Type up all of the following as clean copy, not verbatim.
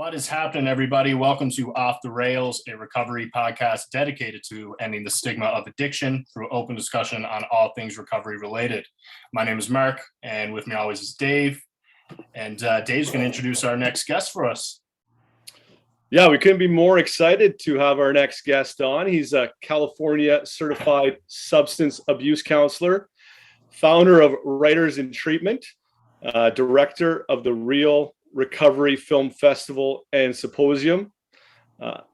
What is happening, everybody? Welcome to Off the Rails, a recovery podcast dedicated to ending the stigma of addiction through open discussion on all things recovery related. My name is Mark, and with me always is Dave. And Dave's going to introduce our next guest for us. Yeah, we couldn't be more excited to have our next guest on. He's a California certified substance abuse counselor, founder of Writers in Treatment, director of the Real Recovery Film Festival and Symposium,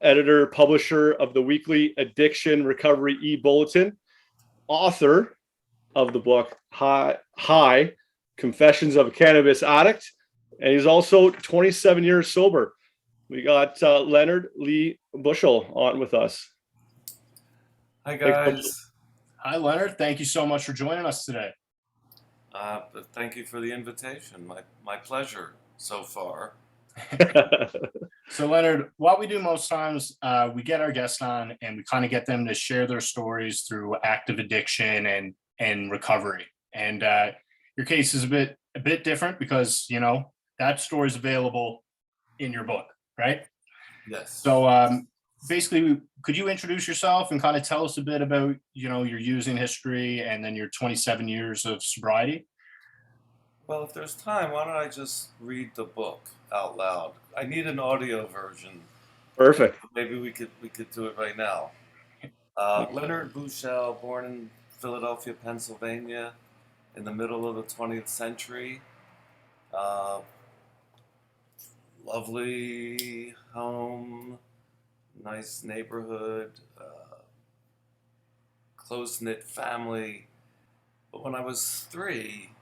editor, publisher of the weekly Addiction Recovery Ebulletin, author of the book High, Confessions of a Cannabis Addict, and he's also 27 years sober. We got Leonard Lee Buschel on with us. Hi, guys. Hi, Leonard. Thank you so much for joining us today. Thank you for the invitation. My pleasure so far. So, Leonard, what we do most times, we get our guests on and we kind of get them to share their stories through active addiction and recovery. And your case is a bit different because, you know, that story is available in your book, right? Yes. So basically, could you introduce yourself and kind of tell us a bit about, you know, your using history and then your 27 years of sobriety? Well, if there's time, why don't I just read the book out loud? I need an audio version. Perfect. Maybe we could do it right now. Leonard Buschel, born in Philadelphia, Pennsylvania, in the middle of the 20th century. Lovely home, nice neighborhood, close-knit family. But when I was 3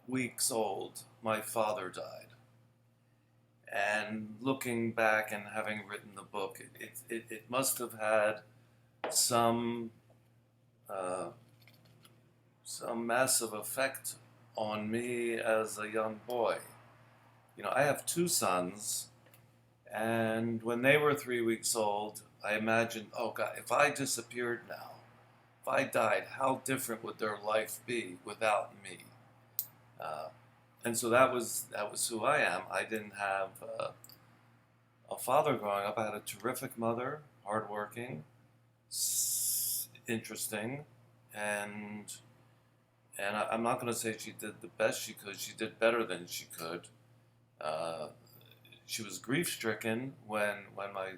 weeks old, my father died. And looking back and having written the book, it must have had some massive effect on me as a young boy. You know, I have 2 sons, and when they were 3 weeks old, I imagined, oh God, if I disappeared now, if I died, how different would their life be without me? And so that was who I am. I didn't have a father growing up. I had a terrific mother, hardworking, interesting, and I'm not going to say she did the best she could. She did better than she could. She was grief-stricken when my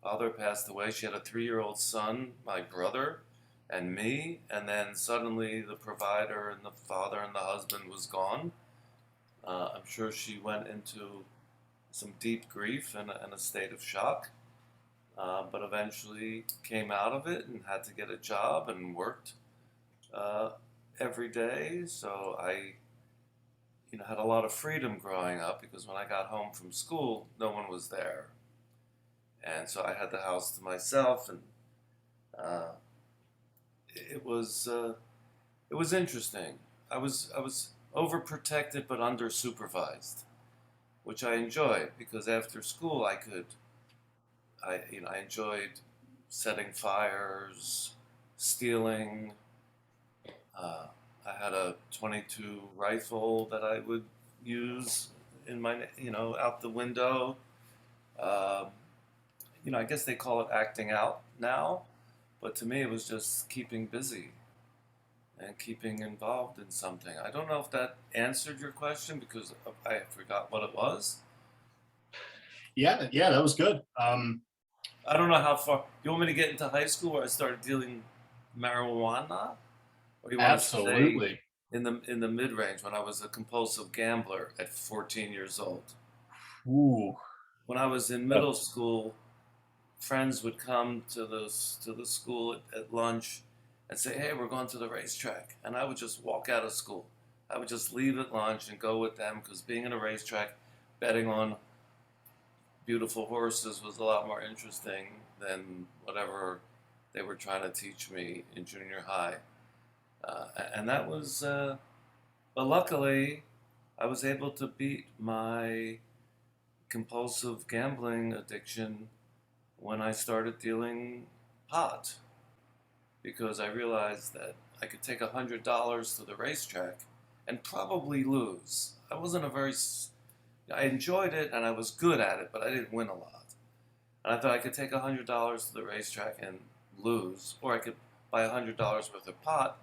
father passed away. She had a 3-year-old son, my brother, and me, and then suddenly the provider and the father and the husband was gone. I'm sure she went into some deep grief and a state of shock, but eventually came out of it and had to get a job and worked every day. So I had a lot of freedom growing up because when I got home from school, no one was there. And so I had the house to myself, and it was interesting. I was overprotected but under supervised, which I enjoyed because after school I enjoyed setting fires, stealing. I had a .22 rifle that I would use in my, out the window. I guess they call it acting out now, but to me it was just keeping busy and keeping involved in something. I don't know if that answered your question because I forgot what it was. Yeah, that was good. I don't know how far. You want me to get into high school where I started dealing marijuana? Or you want Absolutely. To stay in the mid-range when I was a compulsive gambler at 14 years old? Ooh. When I was in middle school, friends would come to the school at lunch and say, hey, we're going to the racetrack. And I would just walk out of school. I would just leave at lunch and go with them because being in a racetrack, betting on beautiful horses was a lot more interesting than whatever they were trying to teach me in junior high. And that was, but luckily, I was able to beat my compulsive gambling addiction when I started dealing pot, because I realized that I could take $100 to the racetrack and probably lose. I wasn't a very I enjoyed it and I was good at it, but I didn't win a lot. And I thought I could take $100 to the racetrack and lose, or I could buy $100 worth of pot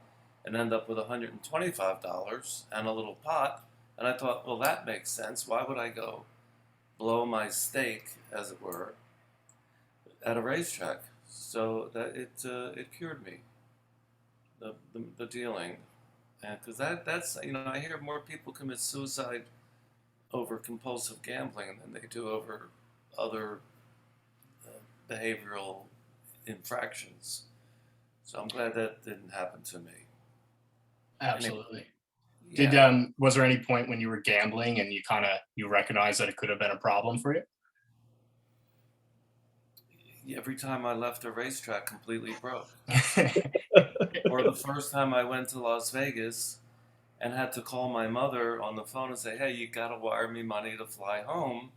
and end up with $125 and a little pot. And I thought, well, that makes sense. Why would I go blow my stake, as it were, at a racetrack? So that it cured me, the dealing, and because that's, I hear more people commit suicide over compulsive gambling than they do over other behavioral infractions. So I'm glad that didn't happen to me. Absolutely. Yeah. Was there any point when you were gambling and you recognized that it could have been a problem for you? Every time I left a racetrack completely broke, or the first time I went to Las Vegas and had to call my mother on the phone and say, "Hey, you gotta wire me money to fly home,"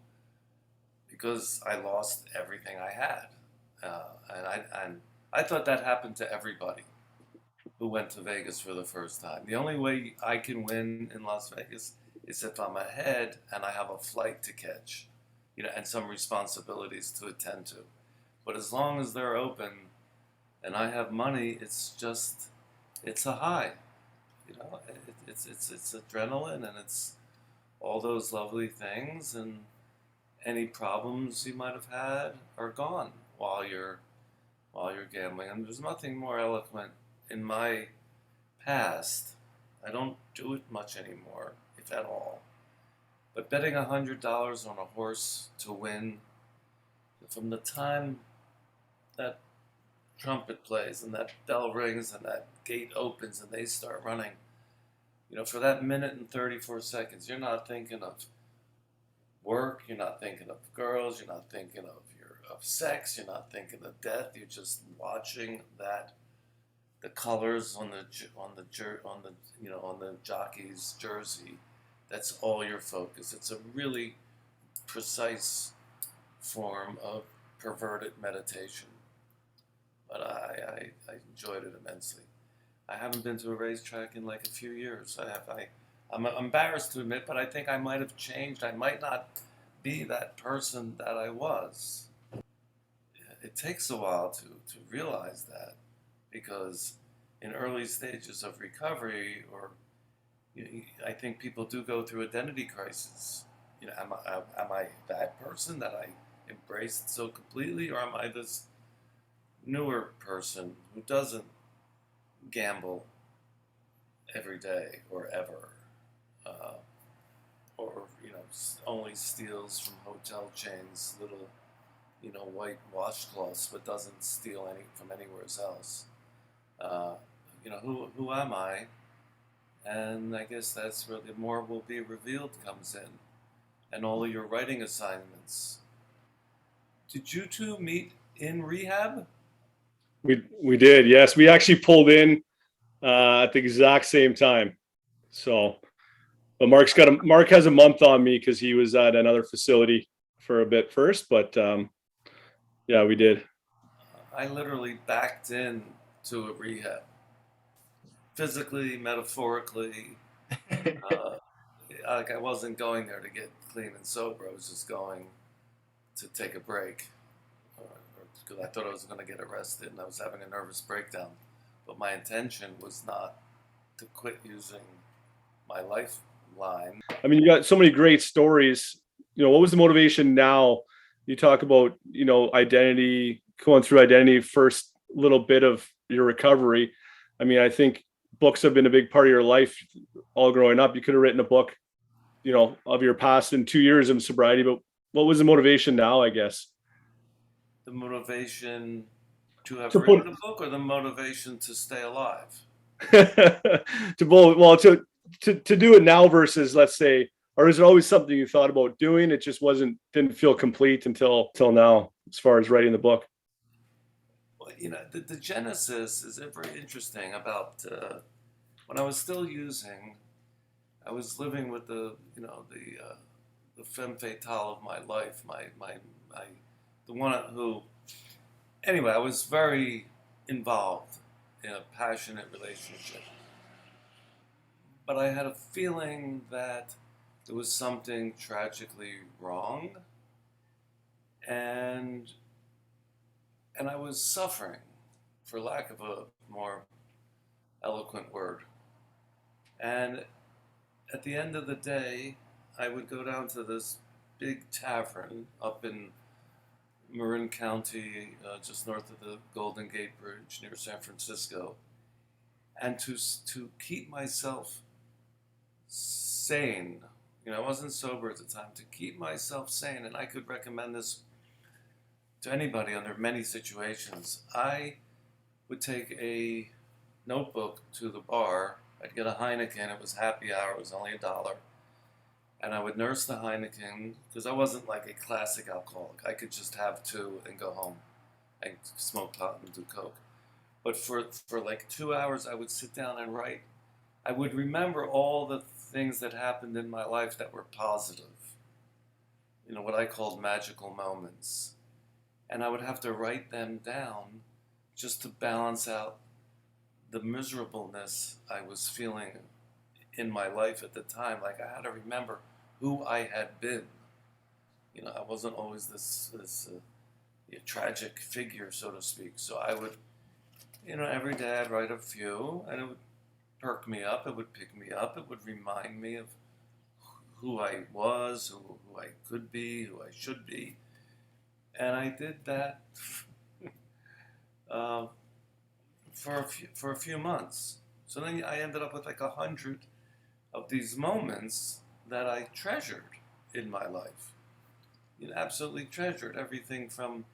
because I lost everything I had, and I thought that happened to everybody who went to Vegas for the first time. The only way I can win in Las Vegas is if I'm ahead and I have a flight to catch, and some responsibilities to attend to. But as long as they're open and I have money, it's a high. It's adrenaline, and it's all those lovely things, and any problems you might have had are gone while you're gambling. And there's nothing more eloquent in my past. I don't do it much anymore, if at all. But betting $100 on a horse to win, from the time that trumpet plays and that bell rings and that gate opens and they start running, for that minute and 34 seconds, you're not thinking of work, you're not thinking of girls, you're not thinking of sex, you're not thinking of death. You're just watching the colors on the jockey's jersey. That's all your focus. It's a really precise form of perverted meditation, but I enjoyed it immensely. I haven't been to a racetrack in like a few years. I'm embarrassed to admit, but I think I might have changed. I might not be that person that I was. It takes a while to realize that, because in early stages of recovery, or I think people do go through identity crisis. Am I that person that I embraced so completely, or am I this newer person who doesn't gamble every day or ever, or only steals from hotel chains little white washcloths, but doesn't steal any from anywhere else. Who am I? And I guess that's where the more will be revealed comes in, and all of your writing assignments. Did you two meet in rehab? We did, yes. We actually pulled in at the exact same time. So, but Mark has a month on me because he was at another facility for a bit first. But yeah, we did. I literally backed in to a rehab, physically, metaphorically. Like I wasn't going there to get clean and sober. I was just going to take a break, because I thought I was going to get arrested and I was having a nervous breakdown. But my intention was not to quit using my lifeline. I mean, you got so many great stories. What was the motivation now? You talk about, identity, going through identity, first little bit of your recovery. I mean, I think books have been a big part of your life all growing up. You could have written a book, of your past in 2 years of sobriety, but what was the motivation now, I guess? The motivation to have written a book, or the motivation to stay alive? To both. Well, to do it now versus, let's say, or is it always something you thought about doing? It just didn't feel complete until now, as far as writing the book. Well, the genesis is very interesting. About when I was still using, I was living with the femme fatale of my life, the one who, anyway, I was very involved in a passionate relationship. But I had a feeling that there was something tragically wrong, and I was suffering, for lack of a more eloquent word. And at the end of the day, I would go down to this big tavern up in Marin County, just north of the Golden Gate Bridge near San Francisco, and to keep myself sane. I wasn't sober at the time. To keep myself sane, and I could recommend this to anybody under many situations, I would take a notebook to the bar. I'd get a Heineken. It was happy hour. It was only $1. And I would nurse the Heineken because I wasn't like a classic alcoholic. I could just have two and go home and smoke pot and do coke. But for like 2 hours, I would sit down and write. I would remember all the things that happened in my life that were positive. What I called magical moments. And I would have to write them down just to balance out the miserableness I was feeling in my life at the time. Like, I had to remember who I had been. I wasn't always this tragic figure, so to speak. So I would, every day I'd write a few, and it would perk me up, it would pick me up, it would remind me of who I was, who I could be, who I should be. And I did that for a few months. So then I ended up with like 100 of these moments that I treasured in my life. Absolutely treasured. Everything from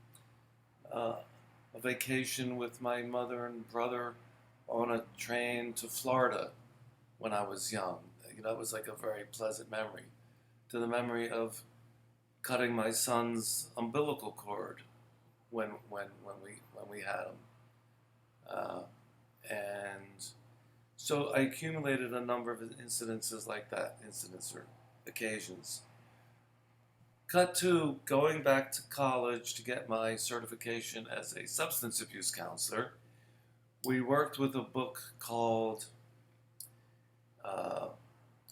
a vacation with my mother and brother on a train to Florida when I was young. It was like a very pleasant memory. To the memory of cutting my son's umbilical cord when we had him. And so I accumulated a number of incidences like that, incidents or occasions. Cut to going back to college to get my certification as a substance abuse counselor. We worked with a book called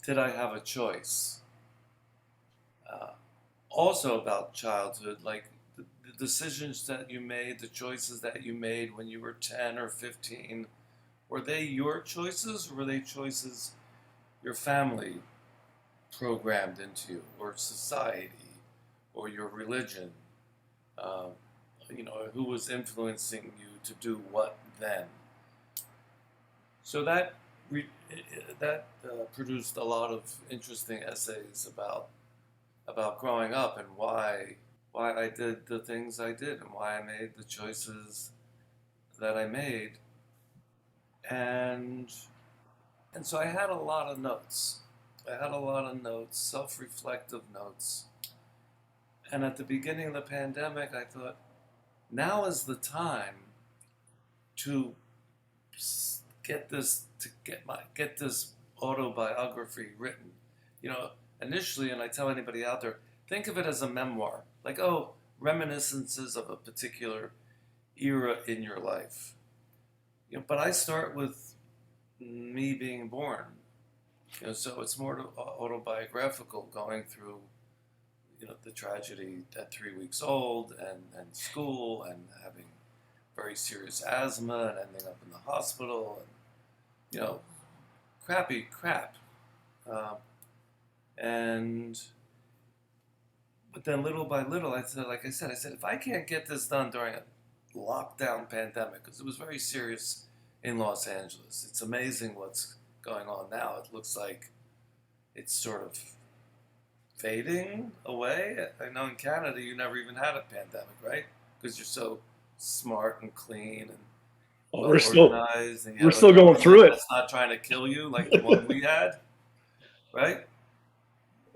Did I Have a Choice? Also about childhood, like the decisions that you made, the choices that you made when you were 10 or 15. Were they your choices, or were they choices your family programmed into you, or society, or your religion? Who was influencing you to do what then? So that produced a lot of interesting essays about growing up and why I did the things I did and why I made the choices that I made. And so I had a lot of notes. Self-reflective notes. And at the beginning of the pandemic, I thought, now is the time to get this autobiography written. Initially, and I tell anybody out there, think of it as a memoir, like, reminiscences of a particular era in your life. But I start with me being born, so it's more autobiographical, going through, the tragedy at 3 weeks old and school and having very serious asthma and ending up in the hospital and, crappy crap. But then little by little, I said, if I can't get this done during a lockdown pandemic, because it was very serious in Los Angeles. It's amazing what's going on now. It looks like it's sort of fading away. I know in Canada you never even had a pandemic, right? Because you're so smart and clean and Well, organized, and we're still going through it. That's not trying to kill you like the one we had, right?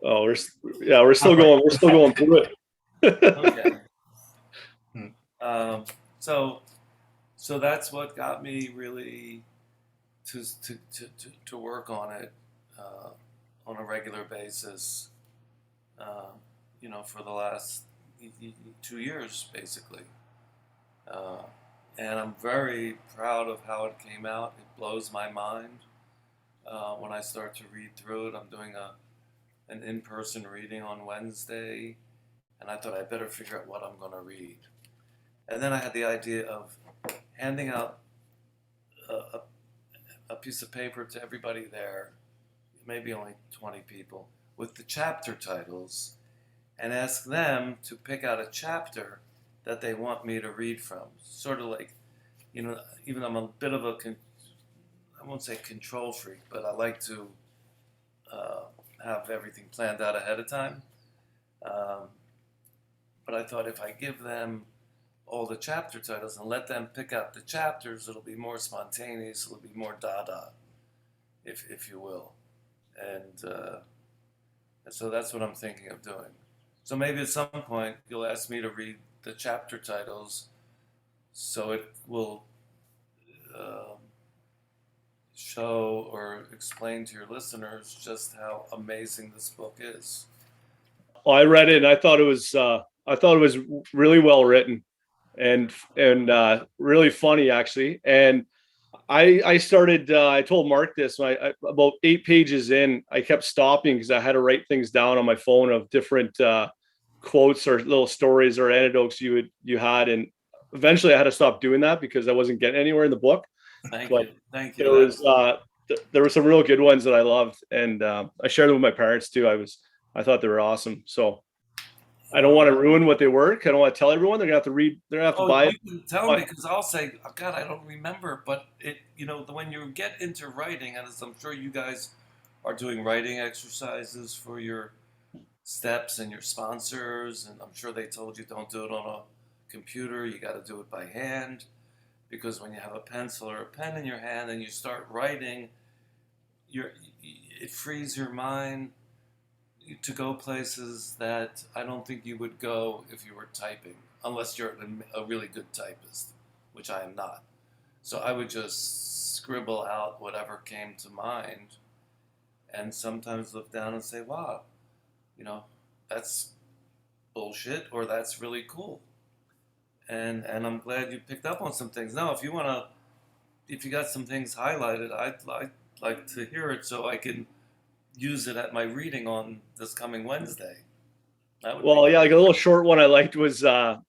Oh, we're still going. We're still going through it. Okay. So that's what got me really to work on it on a regular basis. For the last 2 years, basically. And I'm very proud of how it came out. It blows my mind when I start to read through it. I'm doing an in-person reading on Wednesday, and I thought I better figure out what I'm going to read. And then I had the idea of handing out a piece of paper to everybody there, maybe only 20 people, with the chapter titles, and ask them to pick out a chapter that they want me to read from. Sort of like, even I'm a bit of I won't say control freak, but I like to have everything planned out ahead of time. But I thought if I give them all the chapter titles and let them pick out the chapters, it'll be more spontaneous, it'll be more dada, if you will. And so that's what I'm thinking of doing. So maybe at some point you'll ask me to read the chapter titles so it will show or explain to your listeners just how amazing this book is. Well, I read it and I thought it was really well written and really funny, actually. And I started, I told Mark this, about 8 pages in, I kept stopping because I had to write things down on my phone of different quotes or little stories or anecdotes you had. And eventually I had to stop doing that because I wasn't getting anywhere in the book. Thank you. There were some real good ones that I loved. And I shared them with my parents too. I thought they were awesome. So I don't want to ruin what they were. I don't want to tell everyone. They're gonna have to read. They're gonna have to buy it. You can tell me because I'll say, oh, God, I don't remember. But when you get into writing, and as I'm sure you guys are doing writing exercises for your steps and your sponsors, and I'm sure they told you don't do it on a computer. You got to do it by hand, because when you have a pencil or a pen in your hand and you start writing, it frees your mind to go places that I don't think you would go if you were typing, unless you're a really good typist, which I am not. So I would just scribble out whatever came to mind and sometimes look down and say, wow, that's bullshit, or that's really cool. And I'm glad you picked up on some things. Now, if you got some things highlighted, I'd like to hear it so I can use it at my reading on this coming Wednesday. Like a little short one I liked was I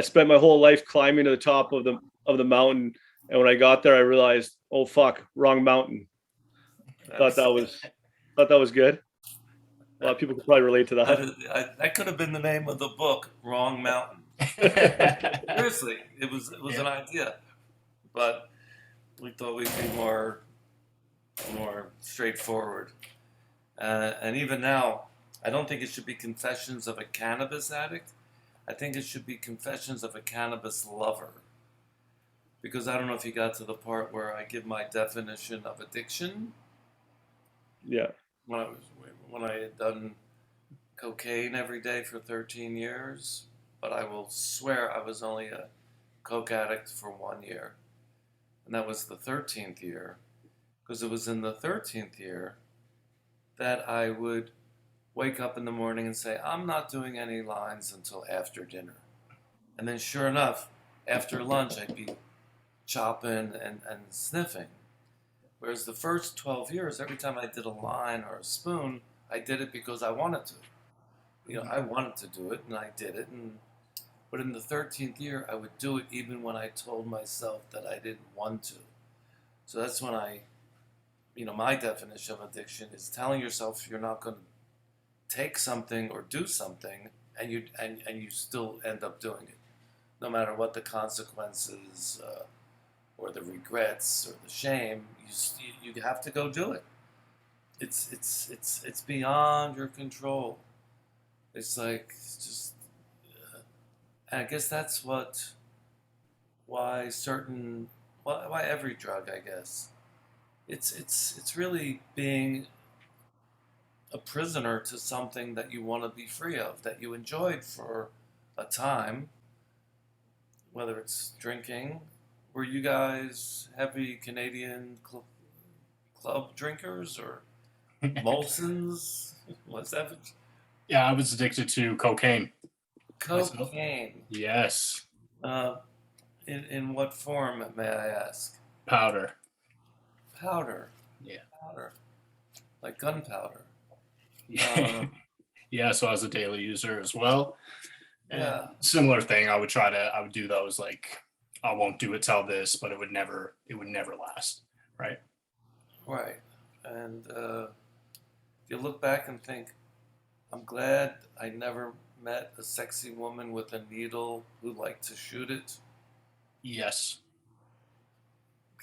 spent my whole life climbing to the top of the mountain, and when I got there I realized, oh fuck, wrong mountain. Thought that was good. A lot of people could probably relate to that. That could have been the name of the book, Wrong Mountain. Seriously, it was an idea, but we thought we'd be more straightforward. And even now, I don't think it should be Confessions of a Cannabis Addict. I think it should be Confessions of a Cannabis Lover. Because I don't know if you got to the part where I give my definition of addiction. Yeah. When I had done cocaine every day for 13 years, but I will swear I was only a coke addict for 1 year. And that was the 13th year. Because it was in the 13th year that I would wake up in the morning and say, I'm not doing any lines until after dinner. And then sure enough, after lunch, I'd be chopping and sniffing. Whereas the first 12 years, every time I did a line or a spoon, I did it because I wanted to. I wanted to do it, and I did it. But in the 13th year, I would do it even when I told myself that I didn't want to. So that's when my definition of addiction is telling yourself you're not going to take something or do something, and you still end up doing it, no matter what the consequences or the regrets or the shame. You have to go do it. It's beyond your control. It's like just. I guess that's why every drug, I guess. It's really being a prisoner to something that you want to be free of, that you enjoyed for a time, whether it's drinking. Were you guys heavy Canadian club drinkers or Molson's? What's that? Yeah, I was addicted to cocaine. Cocaine? Yes. In what form, may I ask? Powder. Powder? Yeah. Powder. Like gunpowder? Yeah, so I was a daily user as well. And Yeah. similar thing, I would do those like, I won't do it till this, but it would never last. Right. Right. And you look back and think, I'm glad I never met a sexy woman with a needle who liked to shoot it. Yes.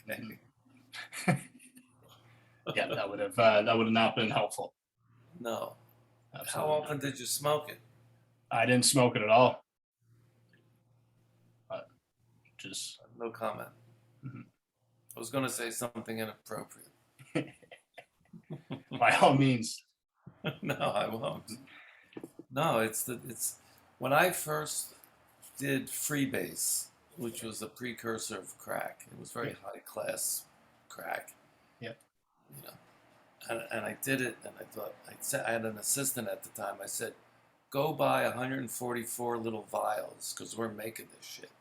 Okay. Yeah, that would have not been helpful. No. Absolutely. How often did you smoke it? I didn't smoke it at all. But just No comment. Mhm. I was going to say something inappropriate. by all means. No, I won't. No, it's when I first did freebase, which was a precursor of crack. It was very high class crack. Yeah. You know, and I did it, and I thought I had an assistant at the time. I said, "Go buy 144 little vials because we're making this shit.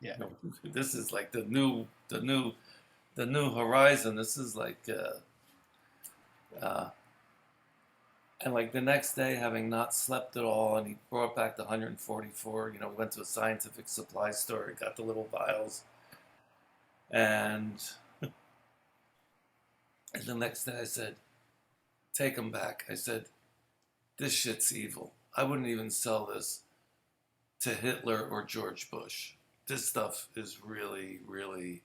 Yeah. You know, this is like the new horizon. This is like." And like the next day, having not slept at all, and he brought back the 144. You know, we went to a scientific supply store, got the little vials, and the next day I said, "Take them back." I said, "This shit's evil. I wouldn't even sell this to Hitler or George Bush. This stuff is really, really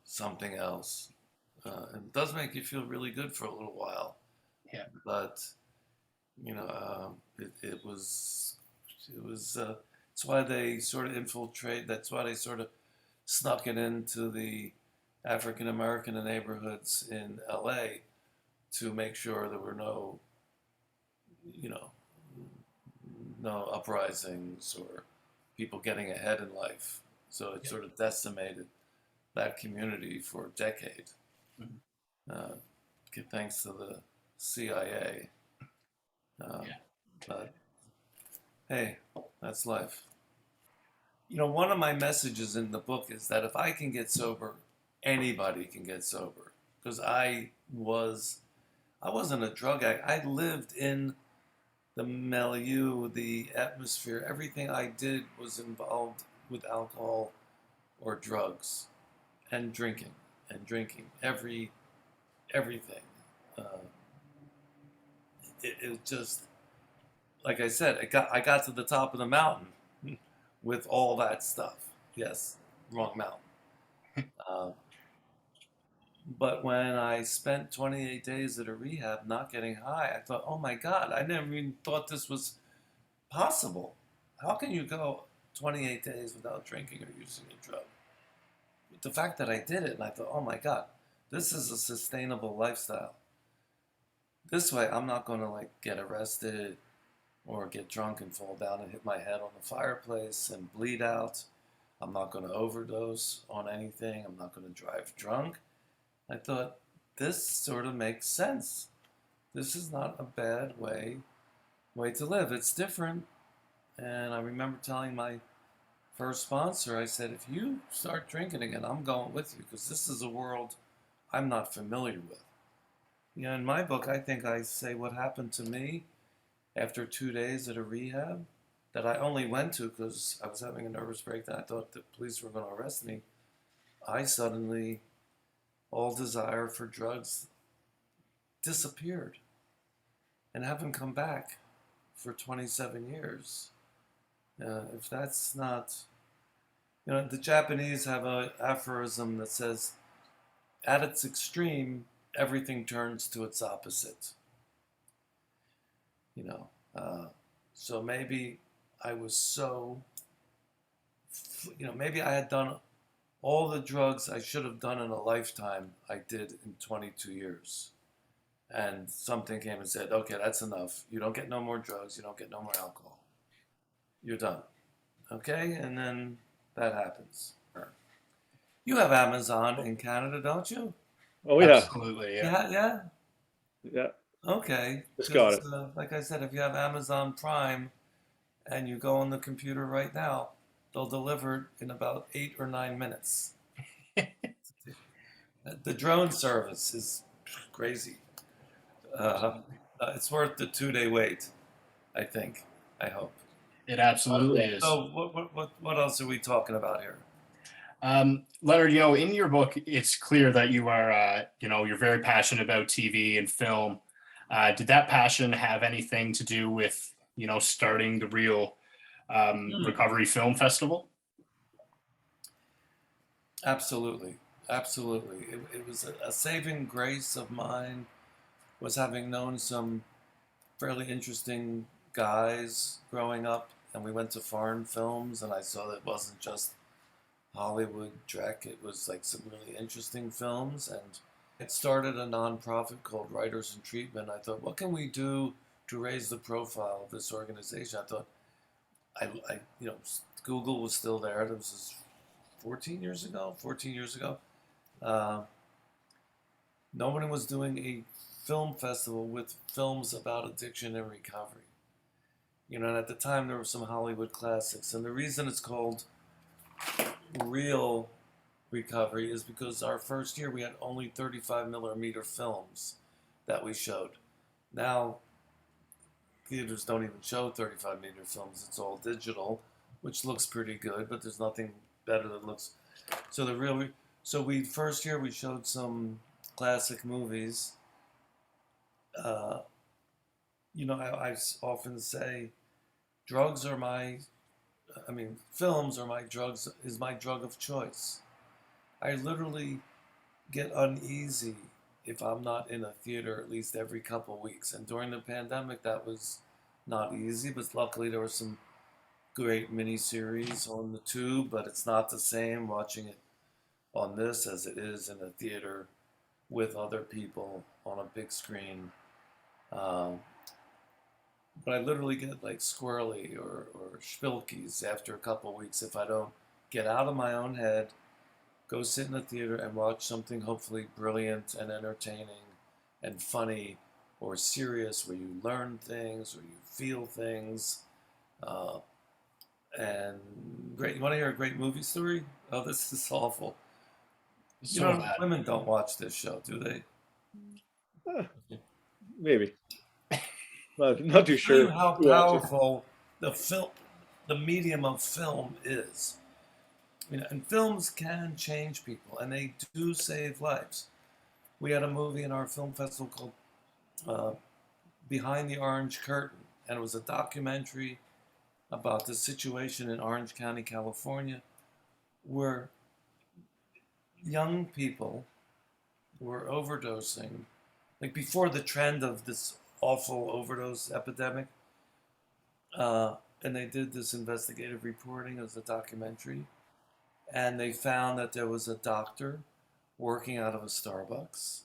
something else. It does make you feel really good for a little while." Yeah. But you know, it was that's why they sort of infiltrate. That's why they sort of snuck it into the African American neighborhoods in L.A. to make sure there were no, you know, no uprisings or people getting ahead in life. So it sort of decimated that community for a decade. Mhm. Thanks to the CIA. But hey, that's life. You know, one of my messages in the book is that if I can get sober, anybody can get sober. Because I wasn't a drug addict. I lived in the milieu, the atmosphere. Everything I did was involved with alcohol or drugs and drinking everything. It just, like I said, I got to the top of the mountain with all that stuff. Yes, wrong mountain. But when I spent 28 days at a rehab not getting high, I thought, oh my God, I never even thought this was possible. How can you go 28 days without drinking or using a drug? But the fact that I did it, and I thought, oh my God, this is a sustainable lifestyle. This way, I'm not going to like get arrested or get drunk and fall down and hit my head on the fireplace and bleed out. I'm not going to overdose on anything. I'm not going to drive drunk. I thought, this sort of makes sense. This is not a bad way to live. It's different. And I remember telling my first sponsor, I said, if you start drinking again, I'm going with you because this is a world I'm not familiar with. You know, in my book, I think I say what happened to me after 2 days at a rehab that I only went to because I was having a nervous breakdown. I thought the police were going to arrest me. I suddenly, all desire for drugs disappeared and haven't come back for 27 years. If that's not, you know, the Japanese have an aphorism that says, at its extreme, everything turns to its opposite. You know, so maybe I was so, you know, maybe I had done all the drugs I should have done in a lifetime, I did in 22 years. And something came and said, okay, that's enough. You don't get no more drugs. You don't get no more alcohol. You're done. Okay? And then that happens. You have Amazon in Canada, don't you? Oh yeah. Absolutely. Yeah. Yeah? Yeah. Okay. Just got it. Like I said, if you have Amazon Prime and you go on the computer right now, they'll deliver it in about 8 or 9 minutes. The drone service is crazy. It's worth the 2-day wait, I think. I hope. It absolutely is. So what else are we talking about here? Leonard, in your book, it's clear that you are, you're very passionate about TV and film. Did that passion have anything to do with, starting the real Recovery Film Festival? Absolutely. Absolutely. It was a saving grace of mine, was having known some fairly interesting guys growing up, and we went to foreign films, and I saw that it wasn't just Hollywood dreck. It was like some really interesting films, and it started a nonprofit called Writers in Treatment. I thought, what can we do to raise the profile of this organization? I thought, Google was still there. This was 14 years ago. Nobody was doing a film festival with films about addiction and recovery. And at the time there were some Hollywood classics, and the reason it's called Real Recovery is because our first year we had only 35 millimeter films that we showed. Now theaters don't even show 35 millimeter films. It's all digital, which looks pretty good, but there's nothing better that looks. So first year we showed some classic movies. I often say films are my drug of choice. I literally get uneasy if I'm not in a theater at least every couple of weeks. And during the pandemic, that was not easy, but luckily there were some great miniseries on the tube, but it's not the same watching it on this as it is in a theater with other people on a big screen. But I literally get like squirrely or spilkies after a couple of weeks if I don't get out of my own head, go sit in the theater and watch something hopefully brilliant and entertaining and funny or serious, where you learn things or you feel things. And great. You want to hear a great movie story? Oh, this is awful. Women don't watch this show, do they? Maybe. Not too sure. How powerful the medium of film is. And films can change people, and they do save lives. We had a movie in our film festival called Behind the Orange Curtain, and it was a documentary about the situation in Orange County, California, where young people were overdosing, like before the trend of this awful overdose epidemic. And they did this investigative reporting as a documentary, and they found that there was a doctor working out of a Starbucks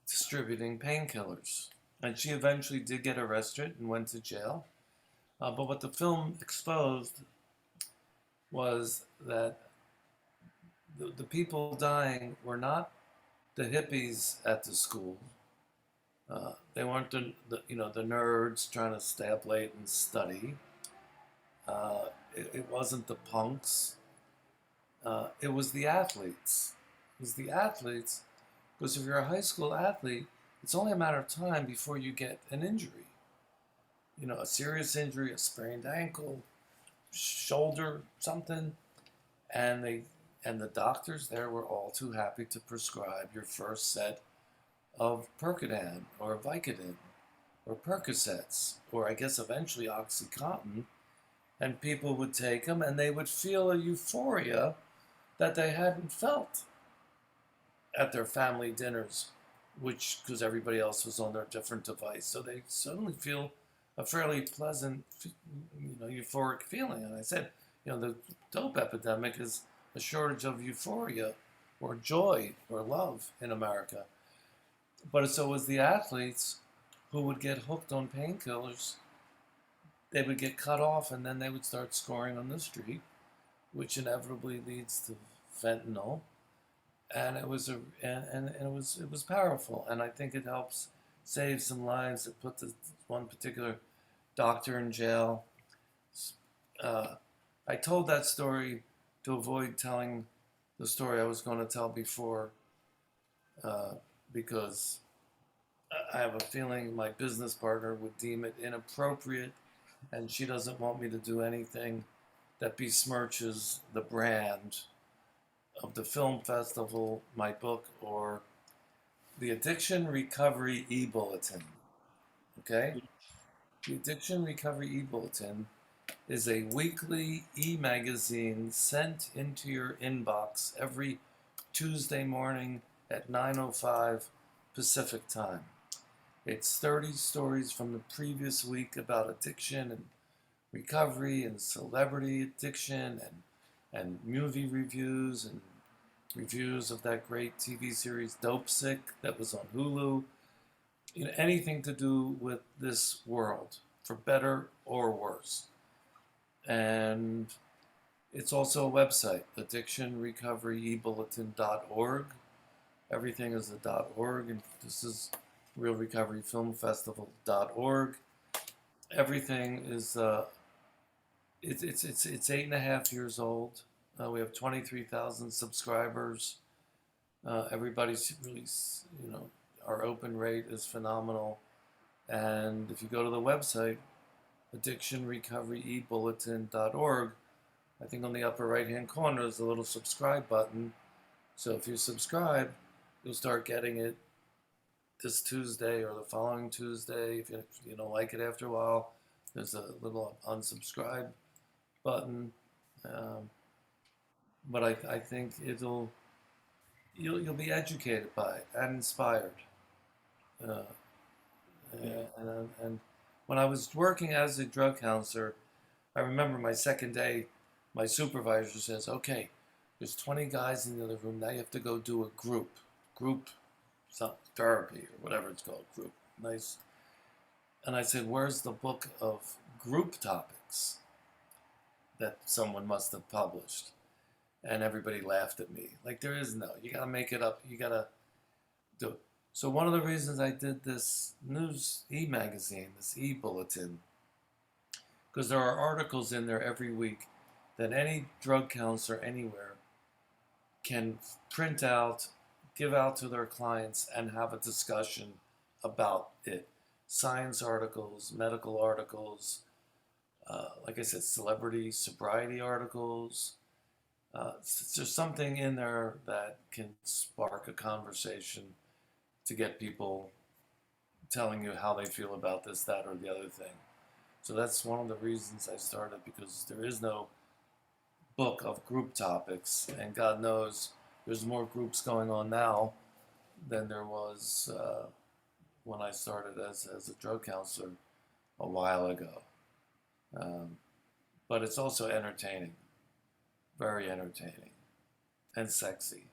distributing painkillers. And she eventually did get arrested and went to jail. But what the film exposed was that the people dying were not the hippies at the school. They weren't the nerds trying to stay up late and study. It wasn't the punks. It was the athletes. Because if you're a high school athlete, it's only a matter of time before you get an injury. A serious injury, a sprained ankle, shoulder, something, and the doctors there were all too happy to prescribe your first set of Percodan or Vicodin or Percocets, or I guess eventually Oxycontin, and people would take them and they would feel a euphoria that they hadn't felt at their family dinners, because everybody else was on their different device. So they suddenly feel a fairly pleasant, euphoric feeling. And I said, the dope epidemic is a shortage of euphoria or joy or love in America. But so was the athletes who would get hooked on painkillers. They would get cut off, and then they would start scoring on the street, which inevitably leads to fentanyl. And it was it was powerful, and I think it helps save some lives. It put this one particular doctor in jail. I told that story to avoid telling the story I was going to tell before, because I have a feeling my business partner would deem it inappropriate, and she doesn't want me to do anything that besmirches the brand of the film festival, my book, or the Addiction Recovery Ebulletin. Okay? The Addiction Recovery Ebulletin is a weekly e-magazine sent into your inbox every Tuesday morning at 9:05 Pacific time. It's 30 stories from the previous week about addiction and recovery and celebrity addiction and movie reviews and reviews of that great TV series Dope Sick that was on Hulu. You know, anything to do with this world, for better or worse. And it's also a website, addictionrecoveryebulletin.org. Everything is a .org, and this is realrecoveryfilmfestival.org. Everything is it's 8.5 years old. We have 23,000 subscribers. Everybody's really, our open rate is phenomenal. And if you go to the website, addictionrecoveryebulletin.org, I think on the upper right-hand corner is a little subscribe button. So if you subscribe, you'll start getting it this Tuesday or the following Tuesday. If you don't like it after a while, there's a little unsubscribe button. But I think you'll be educated by it and inspired. And when I was working as a drug counselor, I remember my second day, my supervisor says, "Okay, there's 20 guys in the other room. Now you have to go do a group therapy or whatever it's called, group." Nice. And I said, "Where's the book of group topics that someone must have published?" And everybody laughed at me. Like, there is no. You got to make it up. You got to do it. So one of the reasons I did this news e-magazine, this e-bulletin, because there are articles in there every week that any drug counselor anywhere can print out, give out to their clients, and have a discussion about it. Science articles, medical articles, like I said, celebrity sobriety articles. There's something in there that can spark a conversation to get people telling you how they feel about this, that, or the other thing. So that's one of the reasons I started, because there is no book of group topics, and God knows there's more groups going on now than there was when I started as a drug counselor a while ago. But it's also entertaining, very entertaining, and sexy.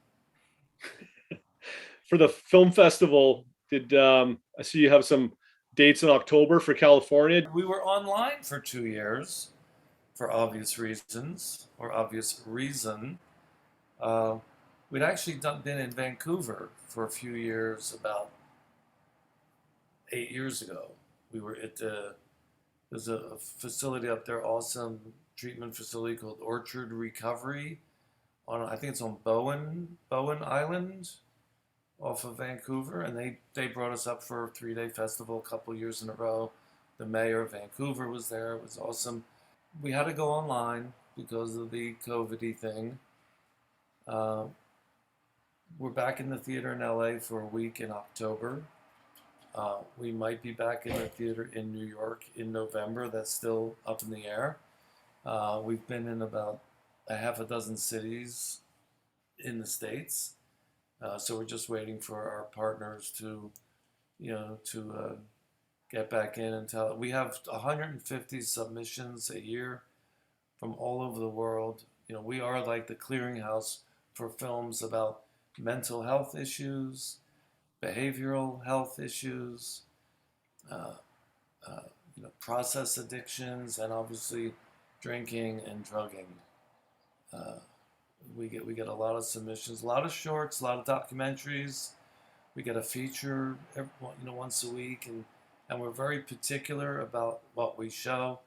For the film festival, I see you have some dates in October for California? We were online for 2 years for obvious reasons, or obvious reason. We'd actually been in Vancouver for a few years, about 8 years ago. We were at there's a facility up there, awesome treatment facility called Orchard Recovery. I think it's on Bowen Island, off of Vancouver, and they brought us up for a 3-day festival a couple years in a row. The mayor of Vancouver was there. It was awesome. We had to go online because of the COVID-y thing. We're back in the theater in LA for a week in October. We might be back in the theater in New York in November. That's still up in the air. We've been in about a half a dozen cities in the States. So we're just waiting for our partners to get back in and tell. We have 150 submissions a year from all over the world. We are like the clearinghouse for films about mental health issues, behavioral health issues, process addictions, and obviously drinking and drugging. We get a lot of submissions, a lot of shorts, a lot of documentaries. We get a feature once a week, and we're very particular about what we show.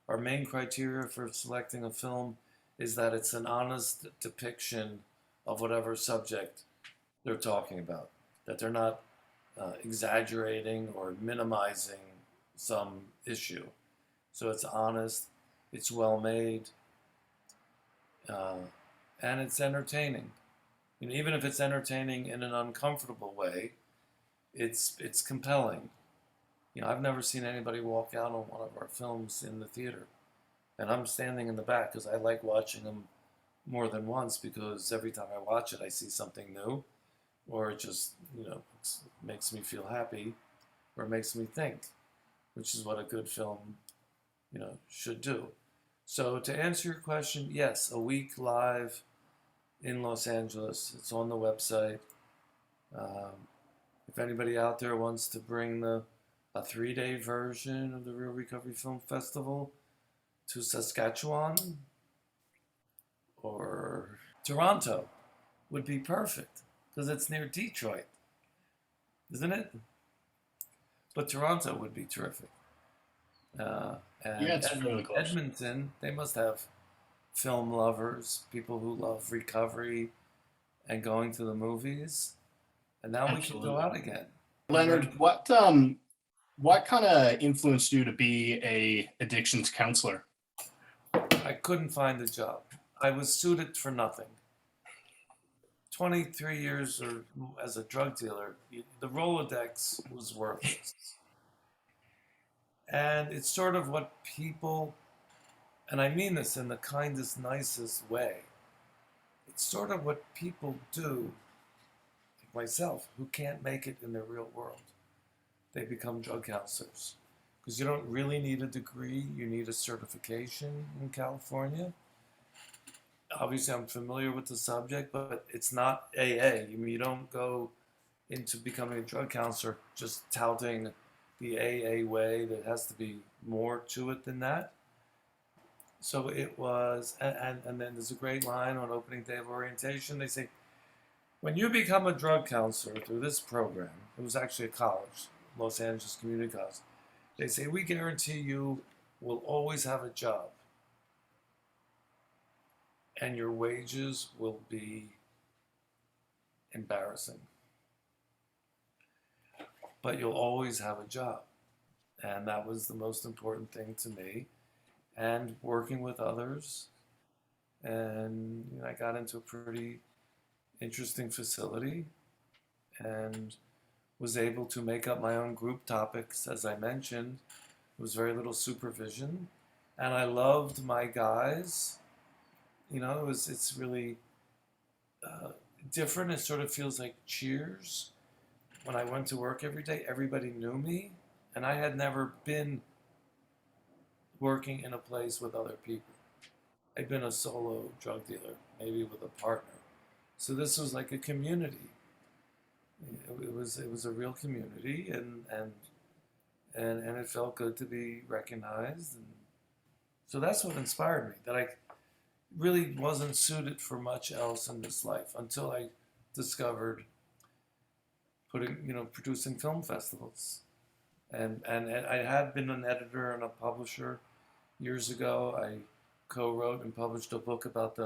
Our main criteria for selecting a film is that it's an honest depiction of whatever subject they're talking about, that they're not exaggerating or minimizing some issue. So it's honest, it's well made, and it's entertaining. And even if it's entertaining in an uncomfortable way, it's compelling. I've never seen anybody walk out on one of our films in the theater, and I'm standing in the back because I like watching them more than once, because every time I watch it, I see something new, or it just makes me feel happy, or makes me think, which is what a good film should do. So to answer your question, yes, a week live in Los Angeles. It's on the website. If anybody out there wants to bring a 3-day version of the Real Recovery Film Festival to Saskatchewan or Toronto, would be perfect, because it's near Detroit, isn't it? But Toronto would be terrific. And Yeah, it's really close. Edmonton, they must have film lovers, people who love recovery and going to the movies. And now we can go out again. Leonard, what kind of influenced you to be a addictions counselor? I couldn't find a job. I was suited for nothing. 23 years as a drug dealer, the Rolodex was worthless. And it's sort of what people, and I mean this in the kindest, nicest way, it's sort of what people do, like myself, who can't make it in the real world. They become drug counselors. Because you don't really need a degree, you need a certification in California. Obviously, I'm familiar with the subject, but it's not AA. You don't go into becoming a drug counselor just touting the AA way. There has to be more to it than that. So it was, and then there's a great line on opening day of orientation. They say, when you become a drug counselor through this program, it was actually a college, Los Angeles Community College, they say, we guarantee you will always have a job. And your wages will be embarrassing. But you'll always have a job. And that was the most important thing to me. And working with others. And I got into a pretty interesting facility and was able to make up my own group topics, as I mentioned. There was very little supervision. And I loved my guys. It's really different. It sort of feels like Cheers. When I went to work every day, everybody knew me, and I had never been working in a place with other people. I'd been a solo drug dealer, maybe with a partner. So this was like a community. It was a real community, and it felt good to be recognized. And so that's what inspired me, that I really wasn't suited for much else in this life until I discovered producing film festivals. And I had been an editor and a publisher years ago. I co-wrote and published a book about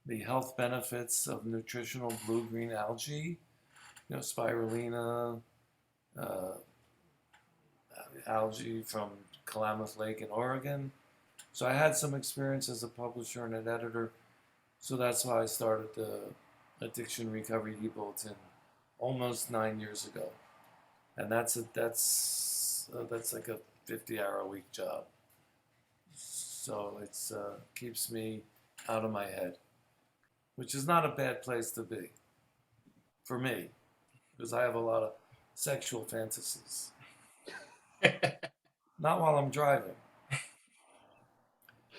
the health benefits of nutritional blue-green algae, spirulina, algae from Klamath Lake in Oregon. So I had some experience as a publisher and an editor. So that's why I started the Addiction Recovery Ebulletin almost 9 years ago. And that's like a 50-hour-a-week job. So it's keeps me out of my head, which is not a bad place to be for me, because I have a lot of sexual fantasies. Not while I'm driving.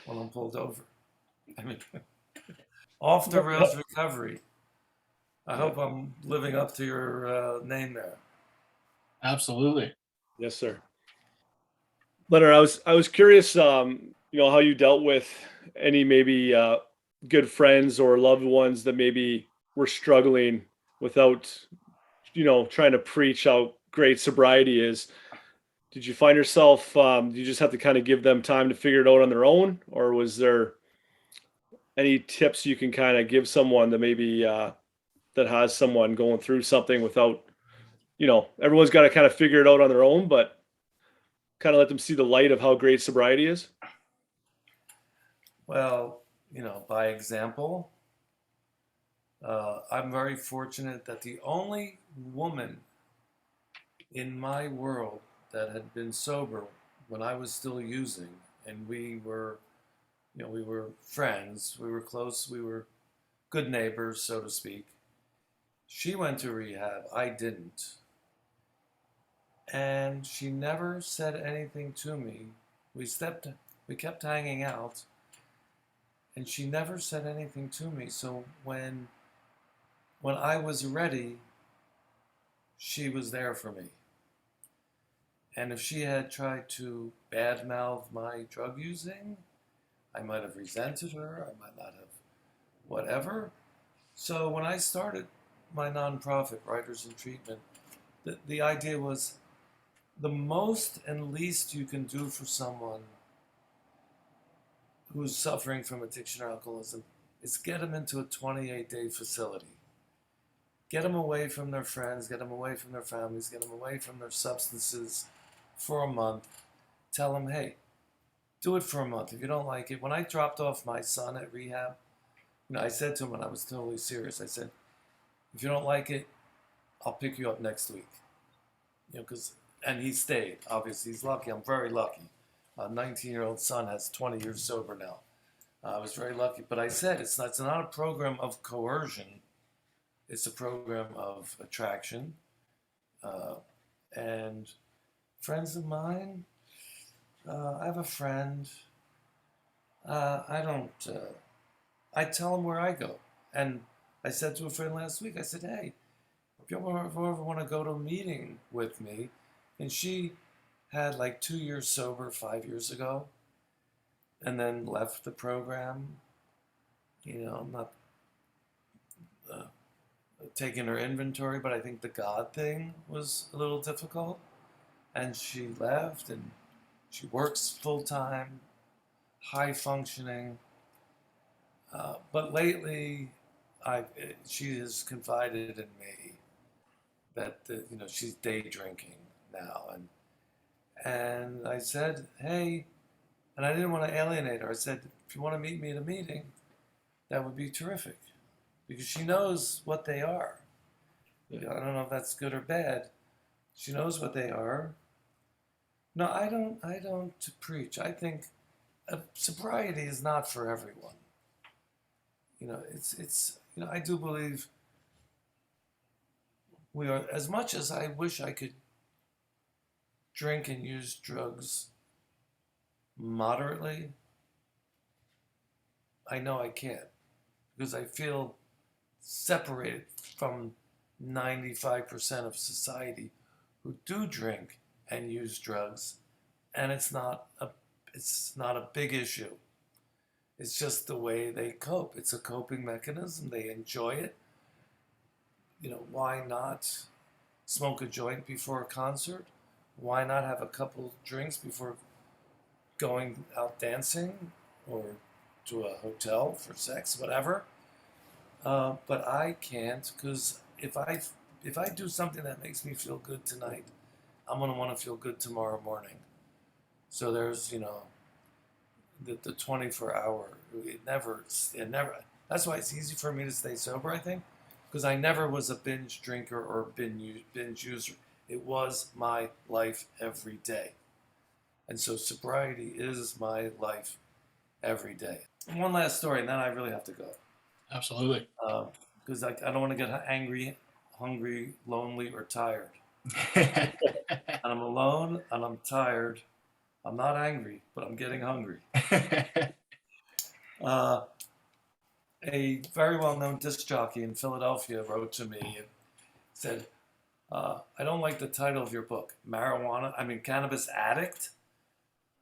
When I'm pulled over. I mean, off the rails recovery. I hope I'm living up to your name there. Absolutely. Yes, sir. Leonard, I was curious, how you dealt with any maybe good friends or loved ones that maybe were struggling without, trying to preach how great sobriety is. Did you find yourself, did you just have to kind of give them time to figure it out on their own? Or was there any tips you can kind of give someone that maybe, that has someone going through something without everyone's got to kind of figure it out on their own, but kind of let them see the light of how great sobriety is? Well, by example, I'm very fortunate that the only woman in my world that had been sober when I was still using, and we were friends, we were close, we were good neighbors, so to speak. She went to rehab, I didn't. And she never said anything to me. We kept hanging out, and she never said anything to me. So when I was ready, she was there for me. And if she had tried to badmouth my drug using, I might have resented her, I might not have whatever. So when I started my nonprofit, Writers in Treatment, the idea was the most and least you can do for someone who's suffering from addiction or alcoholism is get them into a 28-day facility. Get them away from their friends, get them away from their families, get them away from their substances for a month. Tell them, hey, do it for a month. If you don't like it, when I dropped off my son at rehab, I said to him, and I was totally serious, I said, if you don't like it, I'll pick you up next week. And he stayed. Obviously, he's lucky. I'm very lucky. A 19-year-old son has 20 years sober now. I was very lucky. But I said, it's not a program of coercion. It's a program of attraction. And friends of mine, I have a friend. I tell him where I go. And I said to a friend last week, I said, hey, if you ever want to go to a meeting with me, and she had like 2 years sober 5 years ago, and then left the program. I'm not taking her inventory, but I think the God thing was a little difficult. And she left, and she works full-time, high functioning. But lately, she has confided in me that she's day drinking now, and I said, hey, and I didn't want to alienate her. I said, if you want to meet me at a meeting, that would be terrific, because she knows what they are. I don't know if that's good or bad. She knows what they are. No, I don't preach. I think sobriety is not for everyone. I do believe we are, as much as I wish I could drink and use drugs moderately, I know I can't, because I feel separated from 95% of society who do drink and use drugs, and it's not a big issue. It's just the way they cope. It's a coping mechanism. They enjoy it. Why not smoke a joint before a concert? Why not have a couple drinks before going out dancing or to a hotel for sex, whatever? But I can't, because if I do something that makes me feel good tonight, I'm going to want to feel good tomorrow morning. So there's, the 24-hour, it never, that's why it's easy for me to stay sober, I think, because I never was a binge drinker or binge user. It was my life every day. And so sobriety is my life every day. And one last story, and then I really have to go. Absolutely. Because I don't want to get angry, hungry, lonely, or tired. And I'm alone, and I'm tired. I'm not angry, but I'm getting hungry. A very well-known disc jockey in Philadelphia wrote to me and said, I don't like the title of your book, Cannabis Addict?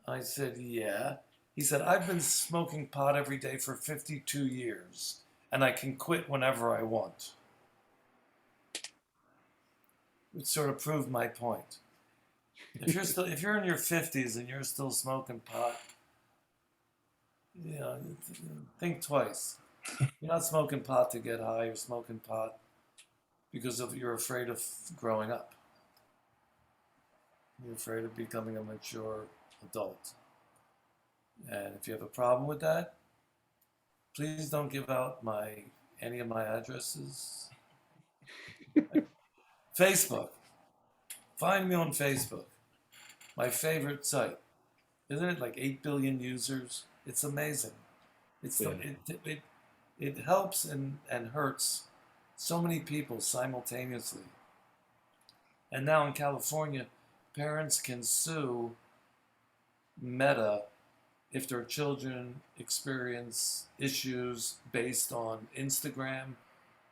I said, yeah. He said, I've been smoking pot every day for 52 years, and I can quit whenever I want. It sort of proved my point. If you're in your 50s and you're still smoking pot, think twice. You're not smoking pot to get high. You're smoking pot because you're afraid of growing up. You're afraid of becoming a mature adult. And if you have a problem with that, please don't give out any of my addresses. Facebook. Find me on Facebook. My favorite site. Isn't it like 8 billion users? It's amazing. It helps and hurts so many people simultaneously. And now in California, parents can sue Meta if their children experience issues based on Instagram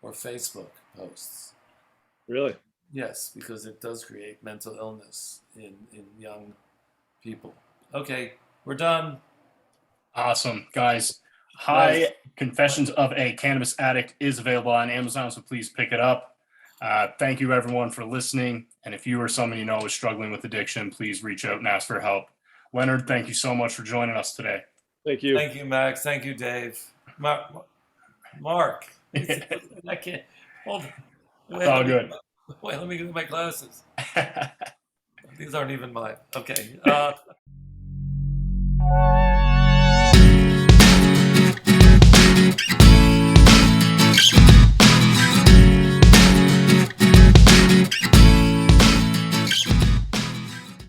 or Facebook posts. Really? Yes, because it does create mental illness in young people. Okay, we're done. Awesome, guys. High Confessions of a Cannabis Addict is available on Amazon, so please pick it up. Thank you, everyone, for listening. And if you or someone you know is struggling with addiction, please reach out and ask for help. Leonard, thank you so much for joining us today. Thank you. Thank you, Max. Thank you, Dave. Mark. I can't. Hold on. It's all good. Wait, let me get my glasses. These aren't even mine. Okay.